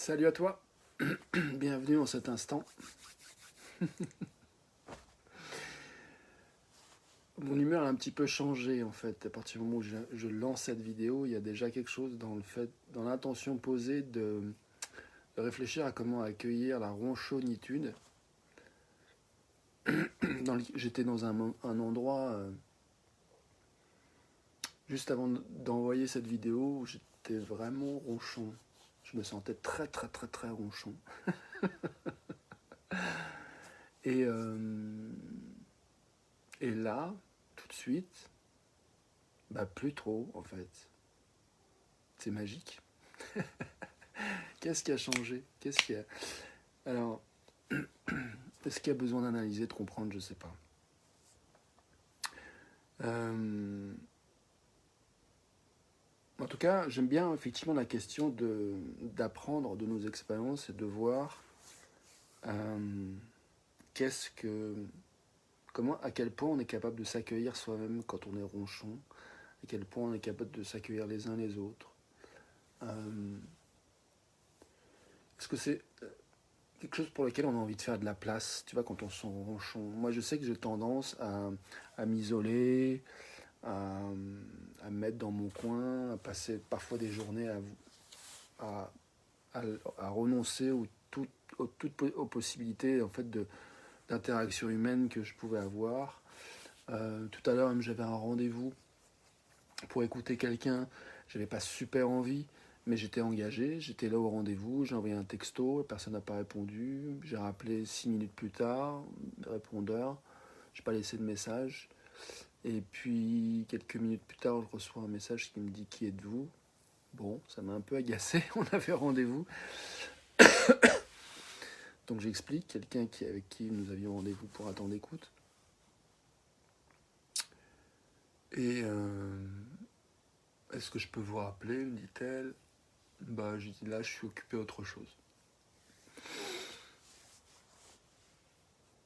Salut à toi, bienvenue en cet instant. Mon humeur a un petit peu changé en fait. À partir du moment où je lance cette vidéo, il y a déjà quelque chose dans le fait, dans l'intention posée de réfléchir à comment accueillir la ronchonnitude. J'étais dans un endroit juste avant d'envoyer cette vidéo où j'étais vraiment ronchon. Je me sentais très très très très ronchon. Et, euh, et là, tout de suite, bah plus trop en fait. C'est magique. Qu'est-ce qui a changé? Qu'est-ce qui a... Alors, est-ce qu'il y a besoin d'analyser, de comprendre? Je sais pas. En tout cas, j'aime bien effectivement la question d'apprendre de nos expériences et de voir euh, qu'est-ce que, comment, à quel point on est capable de s'accueillir soi-même quand on est ronchon, à quel point on est capable de s'accueillir les uns les autres. Est-ce que c'est quelque chose pour lequel on a envie de faire de la place, tu vois, quand on se sent ronchon? Moi, je sais que j'ai tendance à m'isoler, à, à me mettre dans mon coin, à passer parfois des journées à, à, à renoncer aux possibilités en fait, d'interaction humaine que je pouvais avoir. Tout à l'heure, même, j'avais un rendez-vous pour écouter quelqu'un. J'avais pas super envie, mais j'étais engagé. J'étais là au rendez-vous. J'ai envoyé un texto. Personne n'a pas répondu. J'ai rappelé 6 minutes plus tard. Répondeur. J'ai pas laissé de message. Et puis, quelques minutes plus tard, je reçois un message qui me dit: qui êtes-vous? Bon, ça m'a un peu agacé. On avait rendez-vous. Donc, j'explique. Quelqu'un avec qui nous avions rendez-vous pour attendre écoute. Et est-ce que je peux vous rappeler, me dit-elle. Bah, je dis là, je suis occupé à autre chose.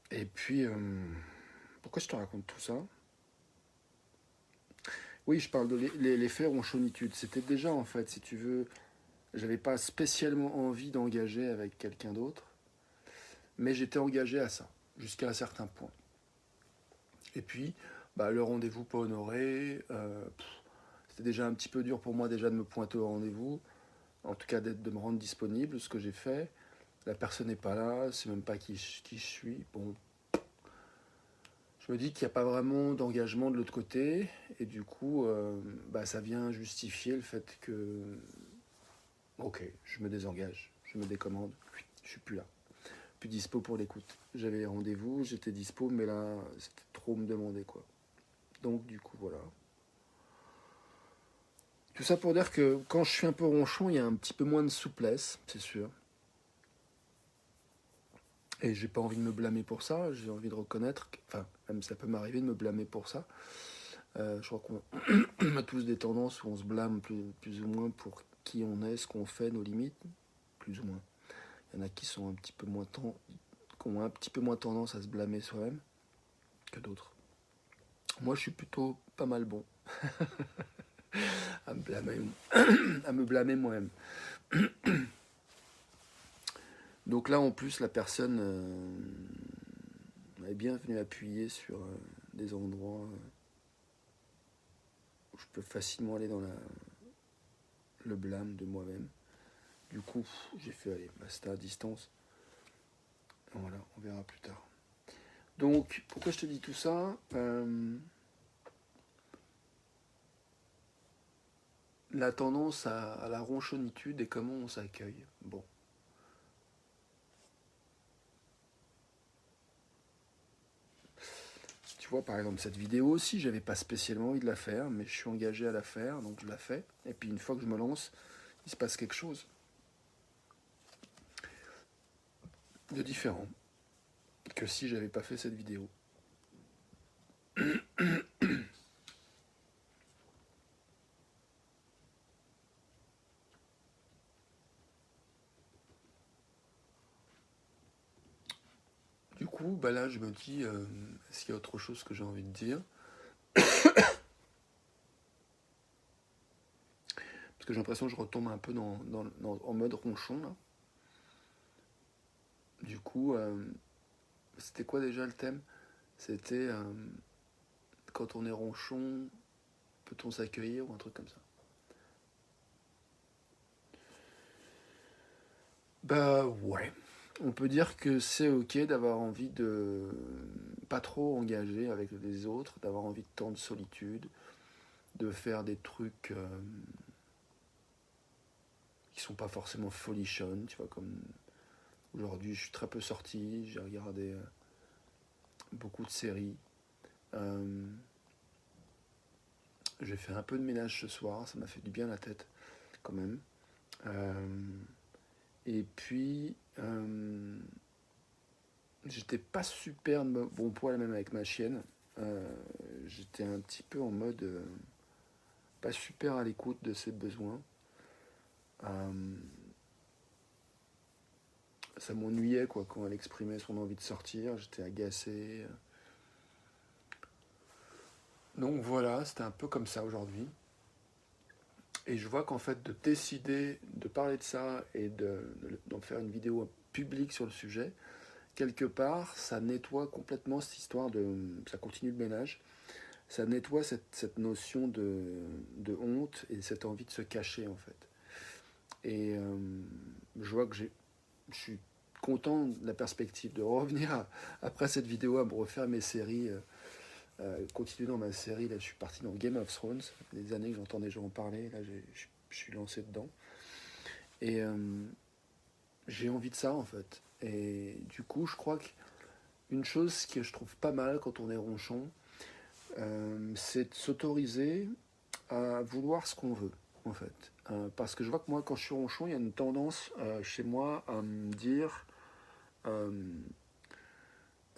Et puis, pourquoi je te raconte tout ça? Oui, je parle de l'effet ronchonnitude. C'était déjà, en fait, si tu veux, j'avais pas spécialement envie d'engager avec quelqu'un d'autre, mais j'étais engagé à ça, jusqu'à un certain point. Et puis, bah, le rendez-vous pas honoré, c'était déjà un petit peu dur pour moi déjà de me pointer au rendez-vous, en tout cas de me rendre disponible, ce que j'ai fait. La personne n'est pas là, c'est même pas qui je suis. Bon, je me dis qu'il n'y a pas vraiment d'engagement de l'autre côté, et du coup, bah, ça vient justifier le fait que, ok, je me désengage, je me décommande, je suis plus là, plus dispo pour l'écoute. J'avais rendez-vous, j'étais dispo, mais là, c'était trop me demander quoi. Donc du coup, voilà. Tout ça pour dire que quand je suis un peu ronchon, il y a un petit peu moins de souplesse, c'est sûr. Et j'ai pas envie de me blâmer pour ça, j'ai envie de reconnaître, enfin, même ça peut m'arriver de me blâmer pour ça. Je crois qu'on a tous des tendances où on se blâme plus ou moins pour qui on est, ce qu'on fait, nos limites, plus ou moins. Il y en a qui sont un petit peu moins qui ont un petit peu moins tendance à se blâmer soi-même que d'autres. Moi, je suis plutôt pas mal bon à me blâmer, à me blâmer moi-même. Donc là, en plus, la personne est bien venue appuyer sur des endroits où je peux facilement aller dans le blâme de moi-même. Du coup, j'ai fait, allez, basta à distance. Voilà, on verra plus tard. Donc, pourquoi je te dis tout ça? La tendance à la ronchonnitude et comment on s'accueille. Bon. Tu vois, par exemple, cette vidéo aussi, j'avais pas spécialement envie de la faire, mais je suis engagé à la faire, donc je la fais. Et puis une fois que je me lance, il se passe quelque chose de différent que si j'avais pas fait cette vidéo. Du coup, bah là, je me dis, est-ce qu'il y a autre chose que j'ai envie de dire? Parce que j'ai l'impression que je retombe un peu en mode ronchon, là. du coup, c'était quoi déjà le thème? C'était quand on est ronchon, peut-on s'accueillir ou un truc comme ça? Bah ouais. On peut dire que c'est ok d'avoir envie de pas trop engager avec les autres, d'avoir envie de temps de solitude, de faire des trucs qui sont pas forcément folichonnes, tu vois, comme aujourd'hui je suis très peu sorti, j'ai regardé beaucoup de séries. Euh, j'ai fait un peu de ménage ce soir, ça m'a fait du bien à la tête quand même. Euh, et puis, j'étais pas super de bon poil même avec ma chienne. Euh, j'étais un petit peu en mode pas super à l'écoute de ses besoins. Euh, ça m'ennuyait quoi quand elle exprimait son envie de sortir. J'étais agacé. Donc voilà, c'était un peu comme ça aujourd'hui. Et je vois qu'en fait de décider de parler de ça et d'en faire une vidéo publique sur le sujet, quelque part, ça nettoie complètement cette histoire de... Ça continue le ménage. Ça nettoie cette notion de honte et cette envie de se cacher en fait. Et je vois que je suis content de la perspective de revenir après cette vidéo à me refaire mes séries, continuer dans ma série. Là, je suis parti dans Game of Thrones. Ça fait des années que j'entends des gens en parler. Là, je suis lancé dedans. Et j'ai envie de ça en fait. Et du coup, je crois qu'une chose que je trouve pas mal quand on est ronchon, c'est de s'autoriser à vouloir ce qu'on veut, en fait. Parce que je vois que moi, quand je suis ronchon, il y a une tendance chez moi à me dire euh,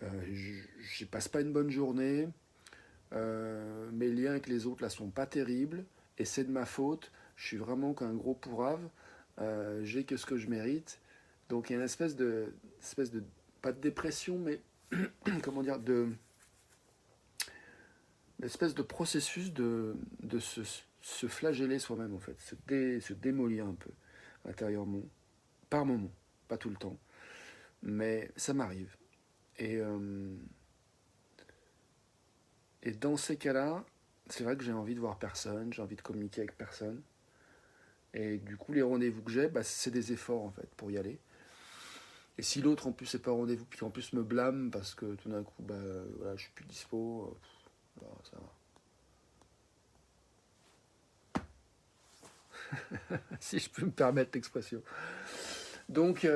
je passe pas une bonne journée, mes liens avec les autres là sont pas terribles, et c'est de ma faute, je suis vraiment qu'un gros pourrave, j'ai que ce que je mérite. Donc il y a une espèce de pas de dépression, mais comment dire, une espèce de processus de se flageller soi-même en fait, se démolir un peu intérieurement, par moment, pas tout le temps, mais ça m'arrive. Et, et dans ces cas-là, c'est vrai que j'ai envie de voir personne, j'ai envie de communiquer avec personne. Et du coup, les rendez-vous que j'ai, bah, c'est des efforts en fait pour y aller. Et si l'autre en plus c'est pas rendez-vous, puis en plus me blâme parce que tout d'un coup, bah, voilà, je suis plus dispo, bah, ça va. Si je peux me permettre l'expression. Donc,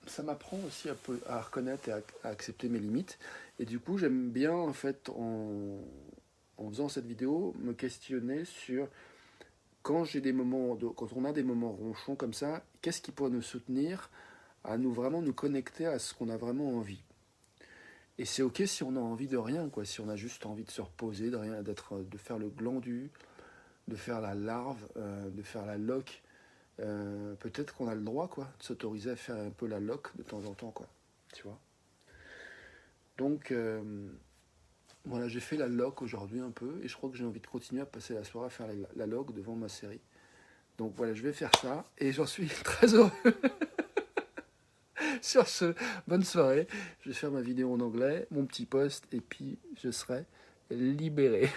ça m'apprend aussi à reconnaître et à accepter mes limites. Et du coup, j'aime bien, en fait, en faisant cette vidéo, me questionner sur quand j'ai des moments, quand on a des moments ronchons comme ça, qu'est-ce qui pourrait nous soutenir à nous vraiment nous connecter à ce qu'on a vraiment envie. Et c'est ok si on a envie de rien, quoi. Si on a juste envie de se reposer, de rien, de faire le glandu, de faire la larve, de faire la loque. Peut-être qu'on a le droit, quoi, de s'autoriser à faire un peu la loque de temps en temps, quoi. Tu vois. Donc, voilà, j'ai fait la loc aujourd'hui un peu, et je crois que j'ai envie de continuer à passer la soirée à faire la loc devant ma série. Donc voilà, je vais faire ça, et j'en suis très heureux. Sur ce, bonne soirée. Je vais faire ma vidéo en anglais, mon petit post, et puis je serai libéré.